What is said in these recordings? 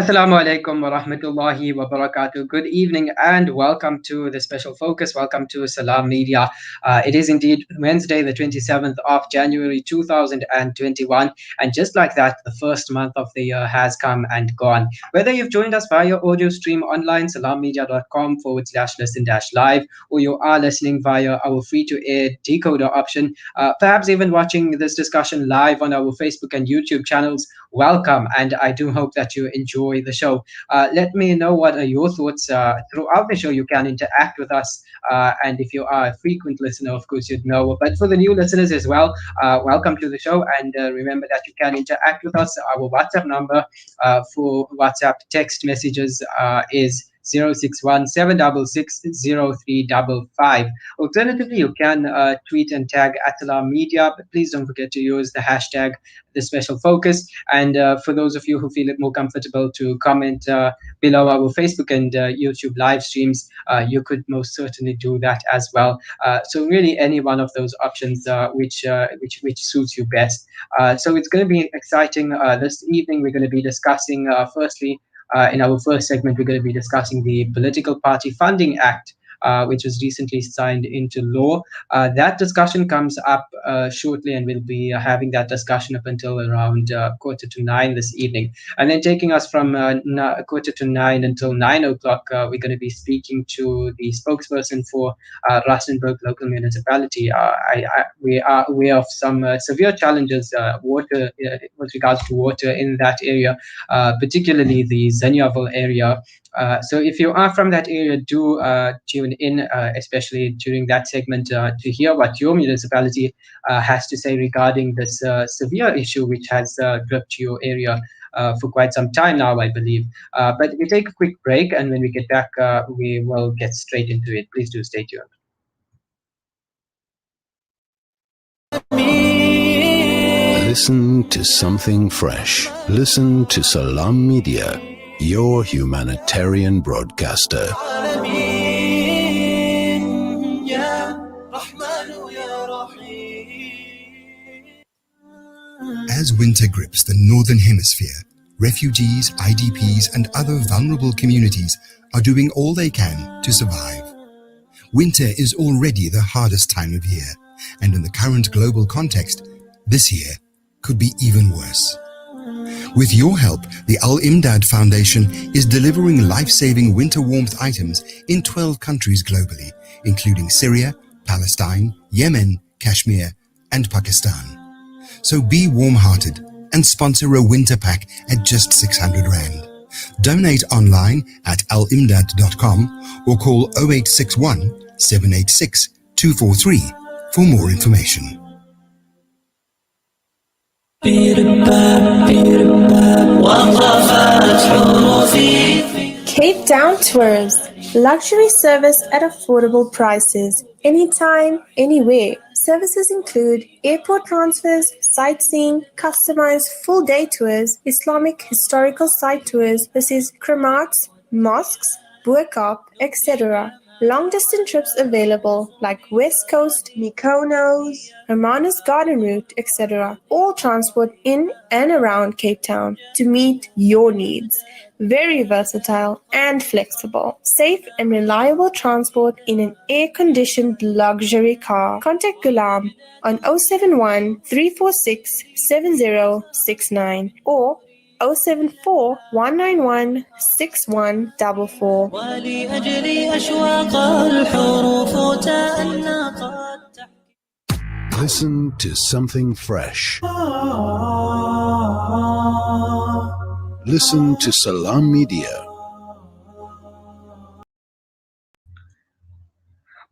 Assalamu alaikum wa rahmatullahi wa barakatuh. Good evening and welcome to the special focus. Welcome to Salam Media. It is indeed Wednesday, the 27th of January 2021. And just like that, the first month of the year has come and gone. Whether you've joined us via audio stream online, salammedia.com/listen-live, or you are listening via our free to air decoder option, perhaps even watching this discussion live on our Facebook and YouTube channels, welcome. And I do hope that you enjoy the show. Let me know what are your thoughts throughout the show. You can interact with us. And if you are a frequent listener, of course, you'd know. But for the new listeners as well, welcome to the show. And remember that you can interact with us. Our WhatsApp number for WhatsApp text messages is 061 766 0355. Alternatively, you can tweet and tag at Alarm Media, but please don't forget to use the hashtag the special focus. And for those of you who feel it more comfortable to comment below our Facebook and YouTube live streams, you could most certainly do that as well. So really, any one of those options which suits you best. So it's going to be exciting this evening. We're going to be discussing firstly. In our first segment, we're going to be discussing the Political Party Funding Act, which was recently signed into law. That discussion comes up shortly, and we'll be having that discussion up until around 8:45 this evening. And then taking us from 8:45 until 9 o'clock, we're going to be speaking to the spokesperson for Rustenburg local municipality. We are aware of some severe challenges with regards to water in that area, particularly the Zanyaville area. So if you are from that area, do tune in, especially during that segment, to hear what your municipality has to say regarding this severe issue which has gripped your area for quite some time now, I believe. But we take a quick break, and when we get back, we will get straight into it. Please do stay tuned. Listen to something fresh. Listen to Salam Media, your humanitarian broadcaster. As winter grips the Northern Hemisphere, refugees, IDPs, and other vulnerable communities are doing all they can to survive. Winter is already the hardest time of year, and in the current global context, this year could be even worse. With your help, the Al Imdad Foundation is delivering life-saving winter warmth items in 12 countries globally, including Syria, Palestine, Yemen, Kashmir, and Pakistan. So be warm-hearted and sponsor a winter pack at just 600 Rand. Donate online at alimdad.com or call 0861 786 243 for more information. Cape Town Tours. Luxury service at affordable prices. Anytime, anywhere. Services include airport transfers, sightseeing, customized full-day tours, Islamic historical site tours, this is Kramats, mosques, Boerkaap, etc. Long-distance trips available like West Coast, Mykonos, Hermanus Garden Route, etc. All transport in and around Cape Town to meet your needs. Very versatile and flexible. Safe and reliable transport in an air-conditioned luxury car. Contact Gulam on 071 346 7069 or 074 191 6144. Listen to something fresh. Listen to Salam Media.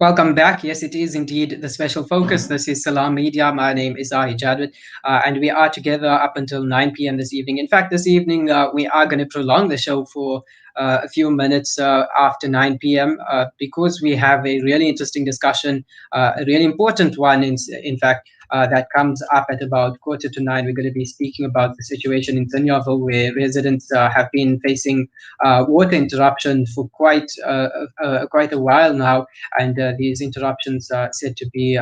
Welcome back. Yes, it is indeed the special focus. This is Salam Media. My name is Zahid, Jadwat, and we are together up until 9 p.m. this evening. In fact, this evening we are going to prolong the show for a few minutes after 9 p.m. Because we have a really interesting discussion, a really important one, in fact, that comes up at about 8:45. We're going to be speaking about the situation in Zinyaville, where residents have been facing water interruption for quite a while now, and these interruptions are said to be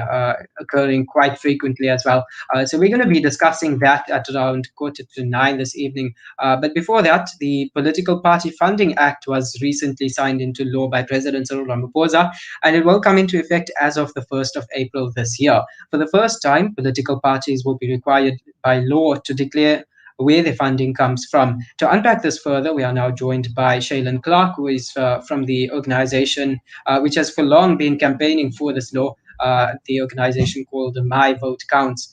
occurring quite frequently as well. So we're going to be discussing that at around 8:45 this evening. But before that, the Political Party Funding Act was recently signed into law by President Cyril Ramaphosa, and it will come into effect as of the 1st of April this year. For the first time, political parties will be required by law to declare where the funding comes from. To unpack this further, we are now joined by Sheilan Clarke, who is from the organization which has for long been campaigning for this law, the organization called My Vote Counts.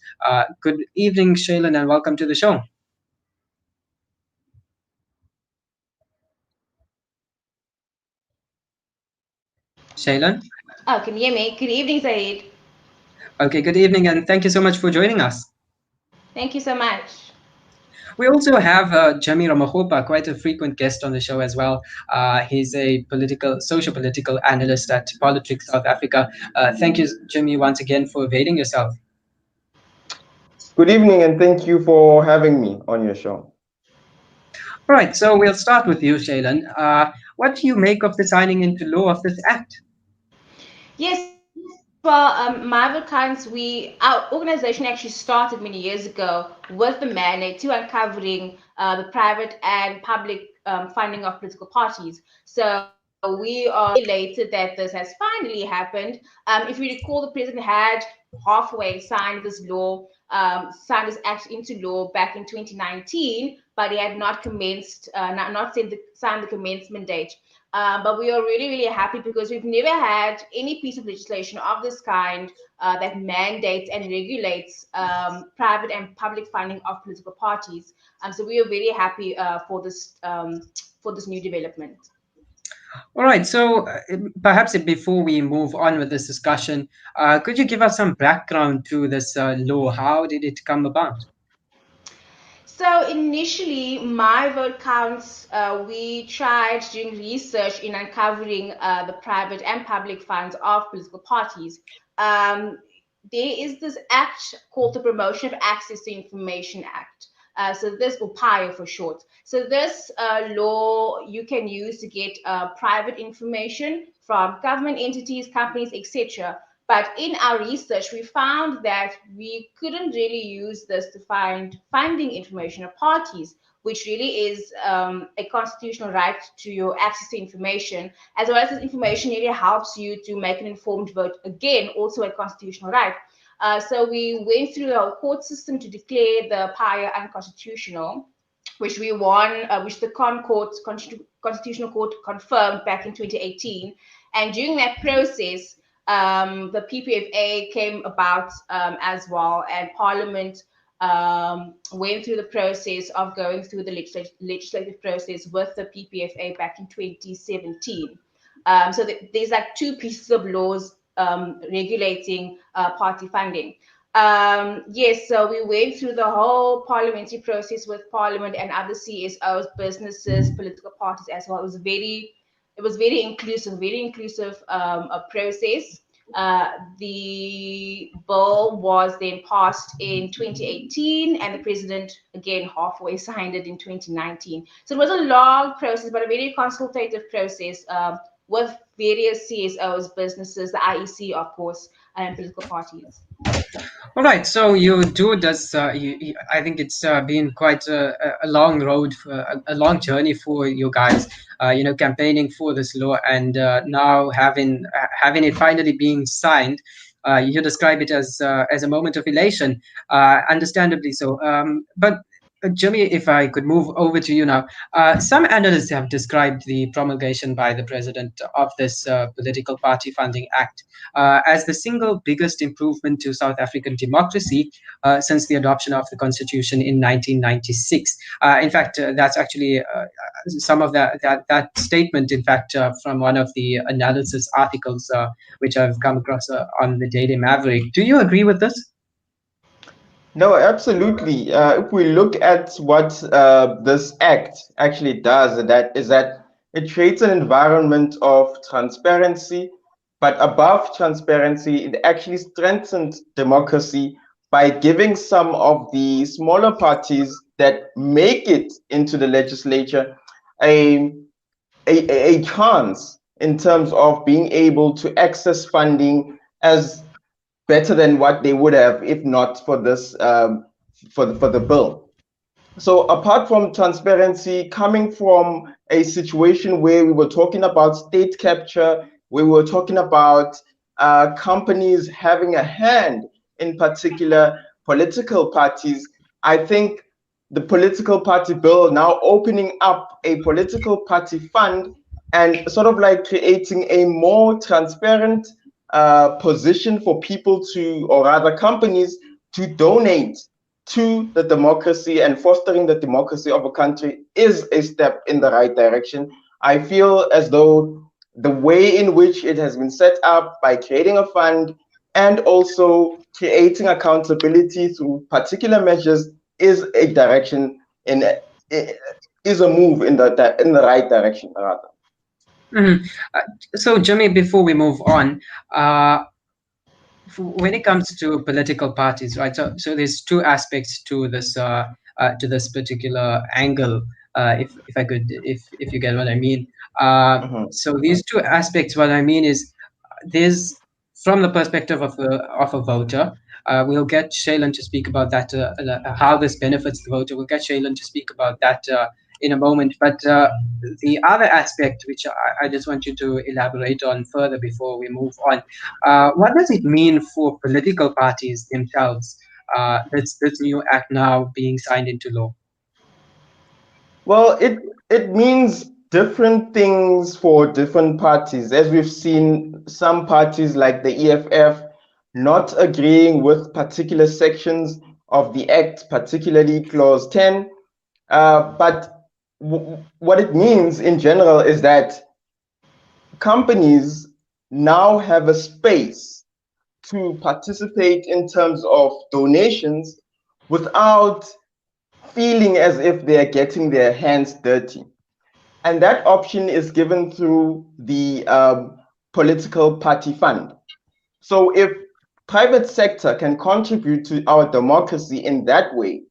Good evening, Sheilan, and welcome to the show. Shailan? Oh, can you hear me? Good evening, Zahid. Okay, good evening, and thank you so much for joining us. Thank you so much. We also have Jimmy Ramokgopa, quite a frequent guest on the show as well. He's a social political analyst at Politricks South Africa. Thank you, Jimmy, once again for availing yourself. Good evening, and thank you for having me on your show. All right, so we'll start with you, Shailan. What do you make of the signing into law of this act? Yes, well, my accounts, our organization actually started many years ago with the mandate to uncovering the private and public funding of political parties. So we are elated that this has finally happened. If you recall, the president had halfway signed this law, signed this act into law back in 2019, but he had not commenced, not signed the commencement date. But we are really, really happy because we've never had any piece of legislation of this kind that mandates and regulates private and public funding of political parties. So we are very happy for this new development. All right, so perhaps before we move on with this discussion, could you give us some background to this law? How did it come about? So initially, My Vote Counts, we tried doing research in uncovering the private and public funds of political parties. There is this act called the Promotion of Access to Information Act. So this, or PIO for short. So this law you can use to get private information from government entities, companies, etc. But in our research, we found that we couldn't really use this to find funding information of parties, which really is a constitutional right to your access to information, as well as this information really helps you to make an informed vote. Again, also a constitutional right. So we went through our court system to declare the PIO unconstitutional, which we won, which the Constitutional Court confirmed back in 2018. And during that process, the PPFA came about as well, and Parliament went through the process of going through the legislative process with the PPFA back in 2017. So there's like two pieces of laws regulating party funding. Yes, so we went through the whole parliamentary process with Parliament and other CSOs, businesses, political parties as well. It was very inclusive process. The bill was then passed in 2018, and the president again halfway signed it in 2019. So it was a long process, but a very consultative process with various CSOs, businesses, the IEC, of course, and political parties. All right, so you do this. I think it's been quite a long road, a long journey for you guys. Campaigning for this law, and now having it finally being signed. You describe it as a moment of elation, understandably so. But Jimmy, if I could move over to you now. Some analysts have described the promulgation by the president of this Political Party Funding Act as the single biggest improvement to South African democracy since the adoption of the Constitution in 1996. In fact, that's actually some of that statement, in fact, from one of the analysis articles which I've come across on the Daily Maverick. Do you agree with this? No, absolutely. If we look at what this act actually does, that it creates an environment of transparency, but above transparency, it actually strengthens democracy by giving some of the smaller parties that make it into the legislature a, a chance in terms of being able to access funding as better than what they would have if not for this for the bill. So apart from transparency, coming from a situation where we were talking about state capture, where we were talking about companies having a hand in particular political parties, I think the political party bill now opening up a political party fund and sort of like creating a more transparent position for people to, or rather companies, to donate to the democracy and fostering the democracy of a country is a step in the right direction. I feel as though the way in which it has been set up by creating a fund and also creating accountability through particular measures is a direction in is a move in the right direction rather. Mhm. So, Jimmy, before we move on, when it comes to political parties, right? So there's two aspects to this particular angle. If I could, if you get what I mean. Mhm. So these two aspects, what I mean is, there's from the perspective of a voter. We'll get Shailen to speak about that, how this benefits the voter. We'll get Shailen to speak about that in a moment. But the other aspect, which I just want you to elaborate on further before we move on, what does it mean for political parties themselves? This new act now being signed into law. Well, it means different things for different parties. As we've seen, some parties like the EFF not agreeing with particular sections of the act, particularly Clause 10. But what it means in general is that companies now have a space to participate in terms of donations without feeling as if they are getting their hands dirty. And that option is given through the political party fund. So if private sector can contribute to our democracy in that way,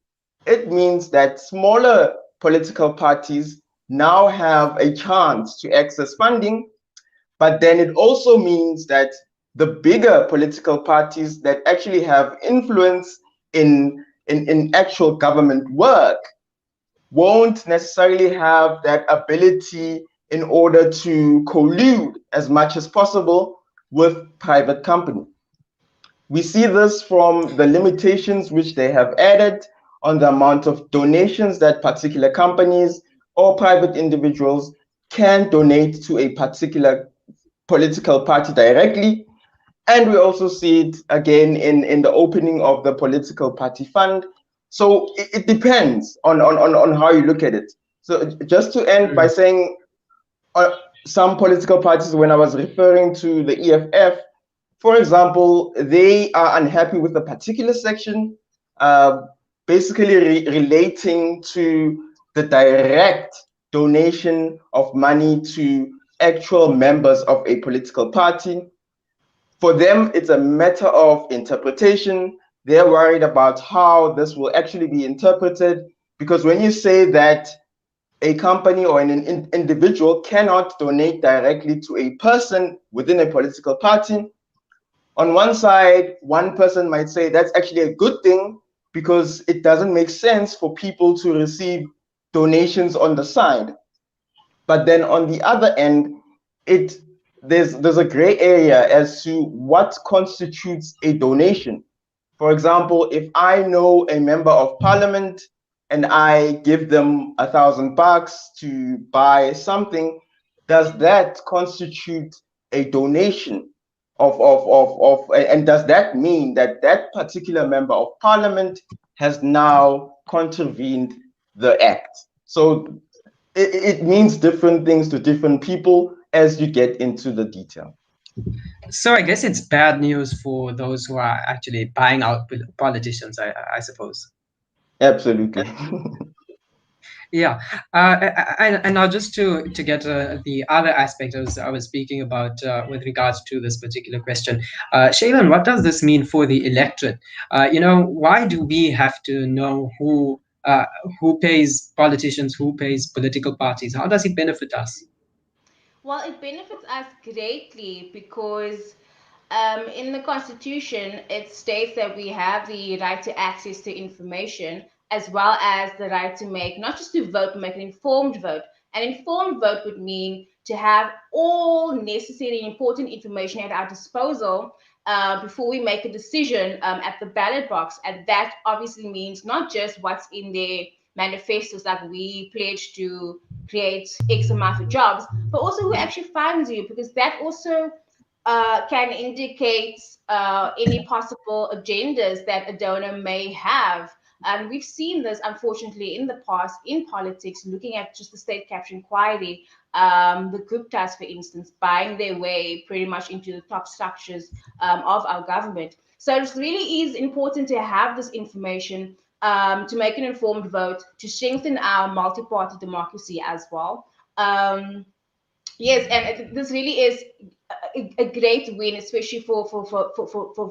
it means that smaller political parties now have a chance to access funding, but then it also means that the bigger political parties that actually have influence in actual government work won't necessarily have that ability in order to collude as much as possible with private company. We see this from the limitations which they have added on the amount of donations that particular companies or private individuals can donate to a particular political party directly. And we also see it again in the opening of the political party fund. So it depends on how you look at it. So just to end by saying some political parties, when I was referring to the EFF, for example, they are unhappy with a particular section, basically relating to the direct donation of money to actual members of a political party. For them, it's a matter of interpretation. They're worried about how this will actually be interpreted, because when you say that a company or an individual cannot donate directly to a person within a political party, on one side, one person might say that's actually a good thing because it doesn't make sense for people to receive donations on the side. But then on the other end, there's a gray area as to what constitutes a donation. For example, if I know a member of parliament and I give them $1,000 to buy something, does that constitute a donation and does that mean that that particular member of parliament has now contravened the act? So it means different things to different people as you get into the detail. So I guess it's bad news for those who are actually buying out politicians, I suppose. Absolutely. Yeah, and now just to get the other aspect I was speaking about with regards to this particular question, Shailen, what does this mean for the electorate? Why do we have to know who pays politicians, who pays political parties? How does it benefit us? Well, it benefits us greatly because in the Constitution, it states that we have the right to access to information as well as the right to make, not just to vote, but make an informed vote. An informed vote would mean to have all necessary and important information at our disposal before we make a decision at the ballot box. And that obviously means not just what's in their manifestos, like we pledge to create X amount of jobs, but also who actually funds you, because that also can indicate any possible agendas that a donor may have. And we've seen this, unfortunately, in the past in politics, looking at just the state capture inquiry, the Guptas, for instance, buying their way pretty much into the top structures of our government. So it really is important to have this information to make an informed vote, to strengthen our multi-party democracy as well. Yes, and this really is a great win, especially for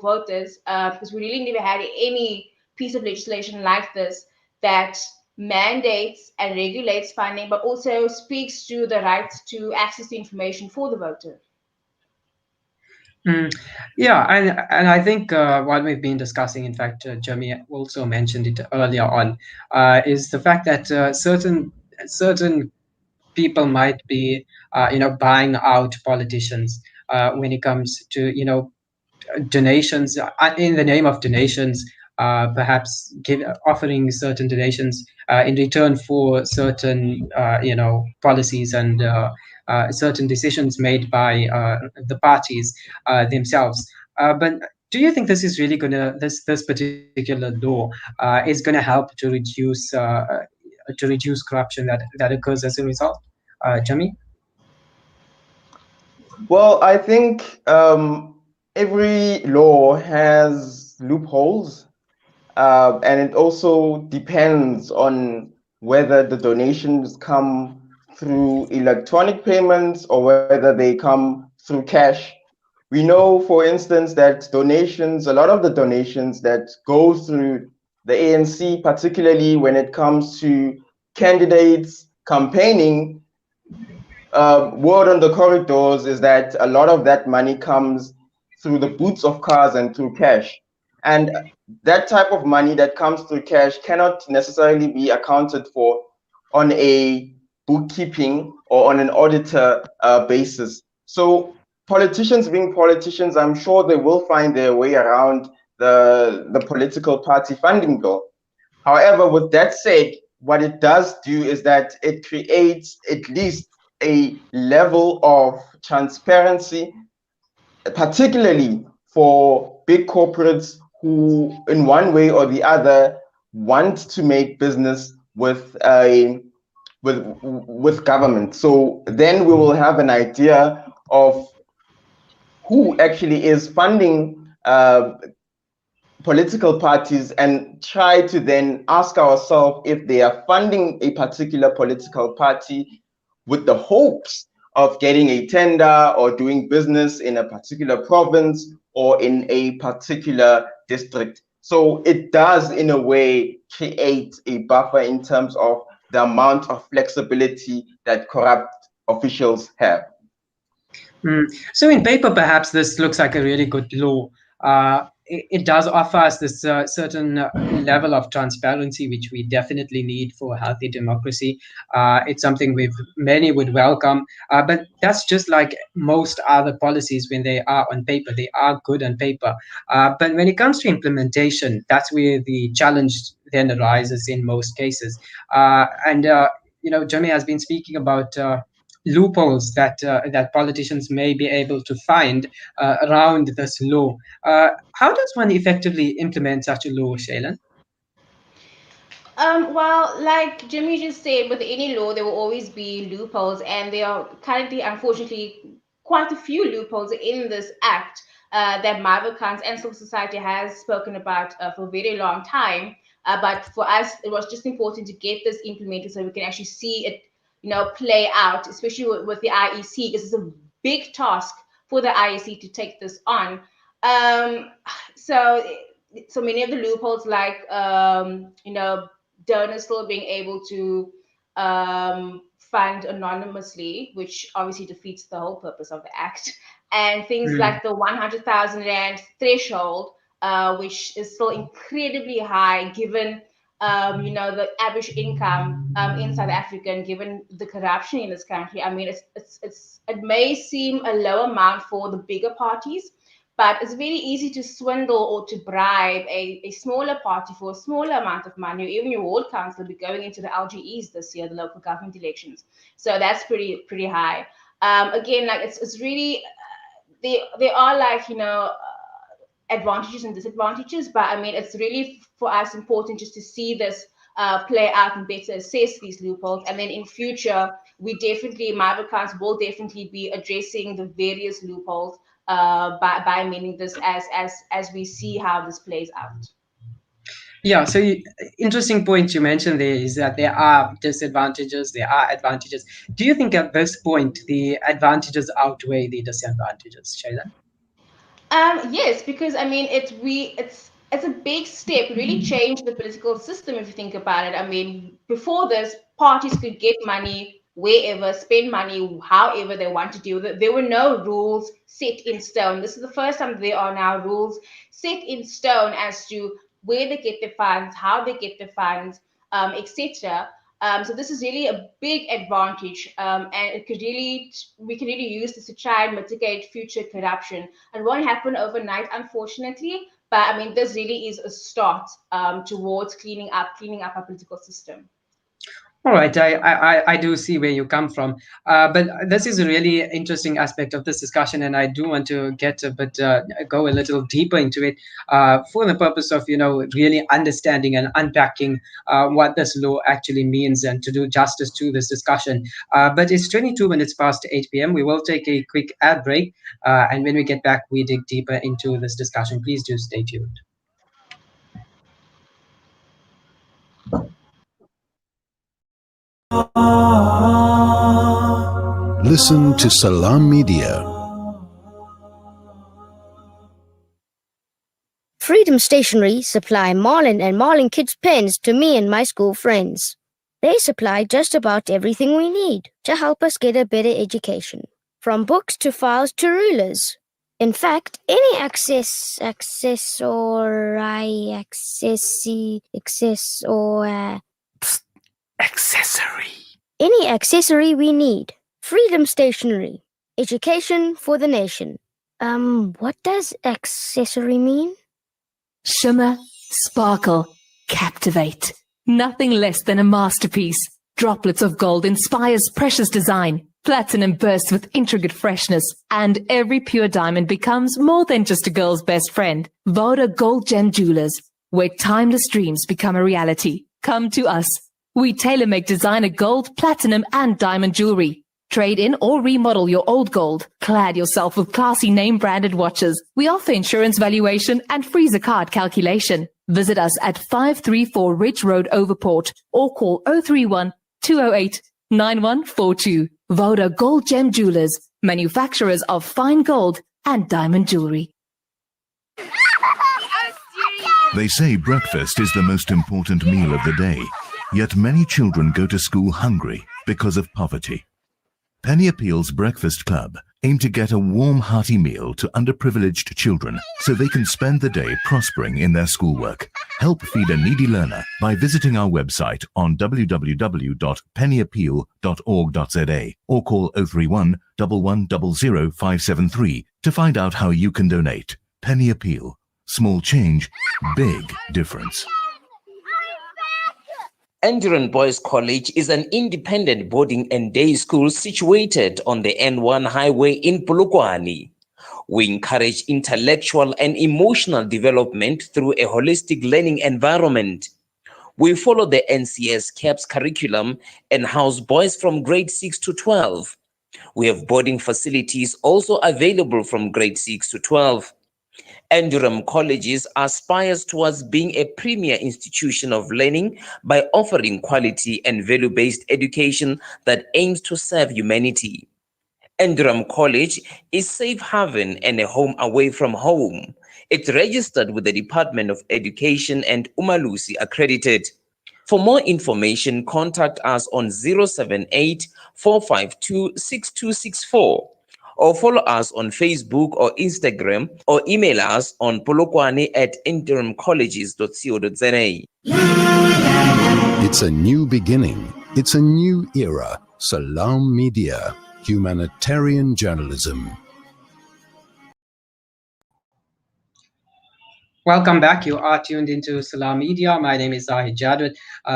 voters, because we really never had any piece of legislation like this that mandates and regulates funding, but also speaks to the right to access to information for the voter. Mm, yeah, and I think what we've been discussing, in fact, Jeremy also mentioned it earlier on, is the fact that certain people might be, buying out politicians when it comes to, donations in the name of donations, perhaps offering certain donations in return for certain policies and certain decisions made by the parties themselves. But do you think this is really gonna this particular law is gonna help to reduce corruption that occurs as a result, Jimmy? Well, I think every law has loopholes, and it also depends on whether the donations come through electronic payments or whether they come through cash. We know, for instance, that donations, a lot of the donations that go through the ANC, particularly when it comes to candidates campaigning, word on the corridors is that a lot of that money comes through the boots of cars and through cash. And that type of money that comes through cash cannot necessarily be accounted for on a bookkeeping or on an auditor basis. So politicians being politicians, I'm sure they will find their way around the political party funding bill. However, with that said, what it does do is that it creates at least a level of transparency, particularly for big corporates who, in one way or the other, want to make business with government. So then we will have an idea of who actually is funding political parties and try to then ask ourselves if they are funding a particular political party with the hopes of getting a tender or doing business in a particular province or in a particular district. So it does, in a way, create a buffer in terms of the amount of flexibility that corrupt officials have. Mm. So, in paper, perhaps this looks like a really good law. It does offer us this certain level of transparency, which we definitely need for a healthy democracy. It's something many would welcome. But that's just like most other policies when they are on paper. They are good on paper. But when it comes to implementation, that's where the challenge then arises in most cases. Jeremy has been speaking about loopholes that politicians may be able to find around this law. How does one effectively implement such a law, Shailen? Well, like Jimmy just said, with any law, there will always be loopholes, and there are currently, unfortunately, quite a few loopholes in this act that Marvel Counts and Civil Society has spoken about for a very long time. But for us, it was just important to get this implemented so we can actually see it, play out, especially with the IEC, because it's a big task for the IEC to take this on. So many of the loopholes, like donors still being able to fund anonymously, which obviously defeats the whole purpose of the act, and things like the 100,000 rand threshold, which is still incredibly high given the average income in South Africa, and given the corruption in this country. I mean, it may seem a low amount for the bigger parties, but it's very easy to swindle or to bribe a smaller party for a smaller amount of money. Even your ward council will be going into the LGEs this year, the local government elections. So that's pretty high. Again, like it's really, there are like, advantages and disadvantages, but I mean, it's really for us important just to see this play out and better assess these loopholes. And then in future, my accounts will definitely be addressing the various loopholes by amending this as we see how this plays out. Yeah, so interesting point you mentioned there is that there are disadvantages, there are advantages. Do you think at this point the advantages outweigh the disadvantages, Sheilan? Yes, because I mean it's a big step. It really changed the political system if you think about it. I mean, before this, parties could get money wherever, spend money however they want to do. There were no rules set in stone. This is the first time there are now rules set in stone as to where they get the funds, how they get the funds, etc. So this is really a big advantage, and we can really use this to try and mitigate future corruption. It won't happen overnight, unfortunately, but I mean, this really is a start towards cleaning up our political system. All right, I do see where you come from, but this is a really interesting aspect of this discussion, and I do want to go a little deeper into it for the purpose of really understanding and unpacking what this law actually means, and to do justice to this discussion. But it's 22 minutes past 8 p.m. We will take a quick ad break, and when we get back, we dig deeper into this discussion. Please do stay tuned. Listen to Salam Media. Freedom Stationery supply Marlin and Marlin Kids pens to me and my school friends. They supply just about everything we need to help us get a better education, from books to files to rulers. In fact, any any accessory we need. Freedom Stationery. Education for the nation. What does accessory mean? Shimmer, sparkle, captivate. Nothing less than a masterpiece. Droplets of gold inspires precious design. Platinum bursts with intricate freshness. And every pure diamond becomes more than just a girl's best friend. Voda Gold Gem Jewelers, where timeless dreams become a reality. Come to us. We tailor-make designer gold, platinum, and diamond jewelry. Trade in or remodel your old gold. Clad yourself with classy name-branded watches. We offer insurance valuation and freezer card calculation. Visit us at 534 Ridge Road, Overport, or call 031 208 9142. Voda Gold Gem Jewelers, manufacturers of fine gold and diamond jewelry. They say breakfast is the most important meal of the day, yet many children go to school hungry because of poverty. Penny Appeal's Breakfast Club aim to get a warm, hearty meal to underprivileged children so they can spend the day prospering in their schoolwork. Help feed a needy learner by visiting our website on www.pennyappeal.org.za or call 031 1100 573 to find out how you can donate. Penny Appeal. Small change, big difference. Enduran Boys College is an independent boarding and day school situated on the N1 highway in Polokwane. We encourage intellectual and emotional development through a holistic learning environment. We follow the NCS CAPS curriculum and house boys from grade 6 to 12. We have boarding facilities also available from grade 6 to 12. And Durham Colleges aspires towards being a premier institution of learning by offering quality and value-based education that aims to serve humanity. And Durham College is safe haven and a home away from home. It's registered with the Department of Education and Umalusi accredited. For more information, contact us on 078 452 6264 or follow us on Facebook or Instagram or email us on polokwane@interimcolleges.co.za. It's a new beginning. It's a new era. Salam Media, humanitarian journalism. Welcome back. You are tuned into Salam Media. My name is Zahid Jadwat.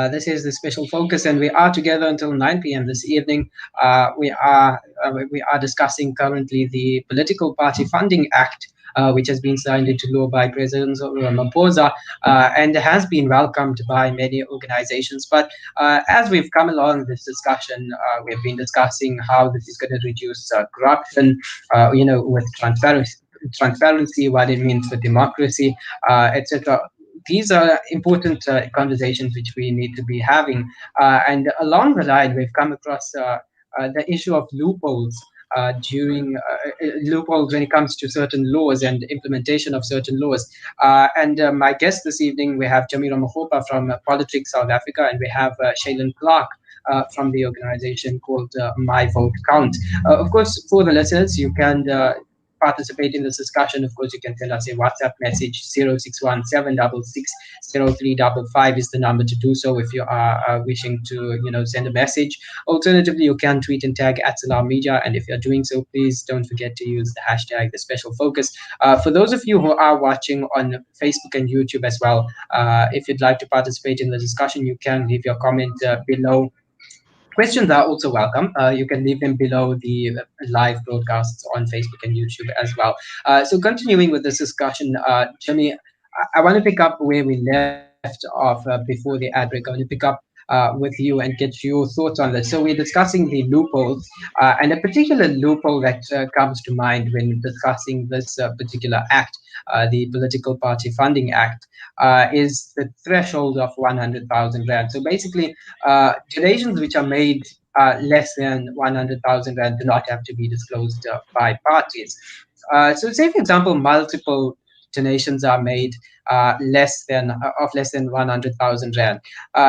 This is the special focus, and we are together until 9 p.m. this evening. We are discussing currently the Political Party Funding Act, which has been signed into law by President Ramaphosa and has been welcomed by many organizations. But as we've come along this discussion, we've been discussing how this is going to reduce corruption, with transparency, what it means for democracy, etc. These are important conversations which we need to be having. And along the line, we've come across the issue of loopholes. During loopholes when it comes to certain laws and implementation of certain laws. And my guest this evening, we have Ramokgopa from Politricks South Africa, and we have Sheilan Clarke from the organization called My Vote Count. Of course, for the listeners, you can participate in this discussion. Of course, you can send us a WhatsApp message. 0617660355 is the number to do so if you are wishing to send a message. Alternatively, you can tweet and tag at Salam Media, and if you're doing so, please don't forget to use the hashtag the special focus. For those of you who are watching on Facebook and YouTube as well, if you'd like to participate in the discussion, you can leave your comment below. Questions are also welcome. You can leave them below the live broadcasts on Facebook and YouTube as well. So continuing with this discussion, Jimmy, I want to pick up where we left off before the ad break. I want to pick up with you and get your thoughts on this. So we're discussing the loopholes, and a particular loophole that comes to mind when discussing this particular act, the Political Party Funding Act, is the threshold of 100,000 rand. So basically, donations which are made less than 100,000 rand do not have to be disclosed by parties. So say, for example, multiple donations are made less than 100,000 rand.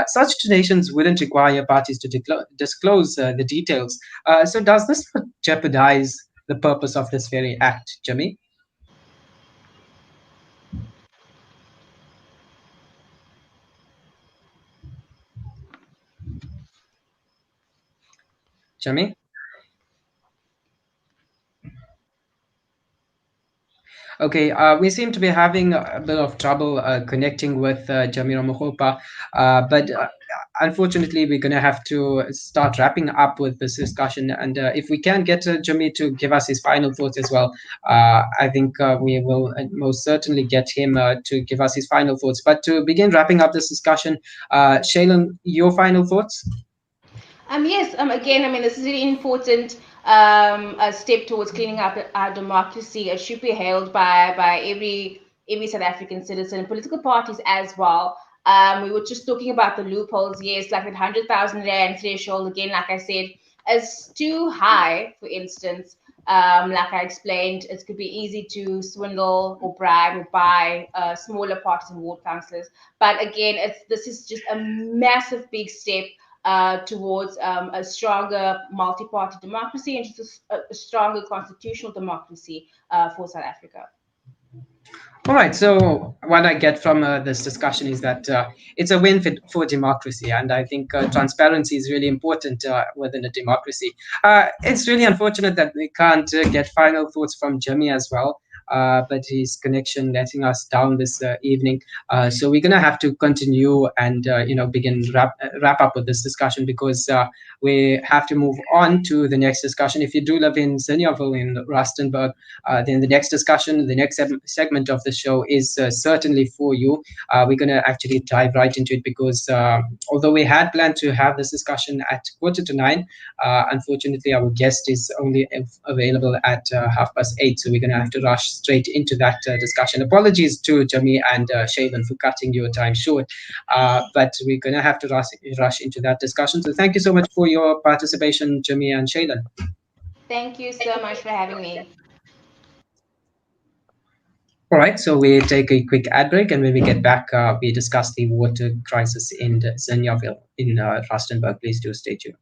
Such donations wouldn't require parties to disclose the details. So does this jeopardize the purpose of this very act, Jimmy? Jimmy? Okay, we seem to be having a bit of trouble connecting with Ramokgopa, but unfortunately, we're going to have to start wrapping up with this discussion. And if we can get Jimmy to give us his final thoughts as well, I think we will most certainly get him to give us his final thoughts. But to begin wrapping up this discussion, Sheilan, your final thoughts? Yes, again, this is really important. A step towards cleaning up our democracy. It should be hailed by every South African citizen, political parties as well. We were just talking about the loopholes. Yes, like the 100,000 rand threshold. Again, like I said, is too high. For instance, like I explained, it could be easy to swindle or bribe or buy smaller parties and ward councillors. But again, this is just a massive big step towards a stronger multi-party democracy and just a stronger constitutional democracy for South Africa. All right. So what I get from this discussion is that it's a win for democracy, and I think transparency is really important within a democracy. It's really unfortunate that we can't get final thoughts from Jimmy as well. But his connection letting us down this evening. So we're going to have to continue and, begin wrap up with this discussion because we have to move on to the next discussion. If you do live in Zinjaville in Rustenburg, then the next discussion, the next segment of the show is certainly for you. We're going to actually dive right into it because although we had planned to have this discussion at 9:15, unfortunately our guest is only available at 8:30. So we're going to have to rush straight into that discussion. Apologies to Jimmy and Sheilan for cutting your time short, but we're going to have to rush into that discussion. So thank you so much for your participation, Jimmy and Sheilan. Thank you so much for having me. All right, so we take a quick ad break, and when we get back, we discuss the water crisis in Zinyaville in Rustenburg. Please do stay tuned.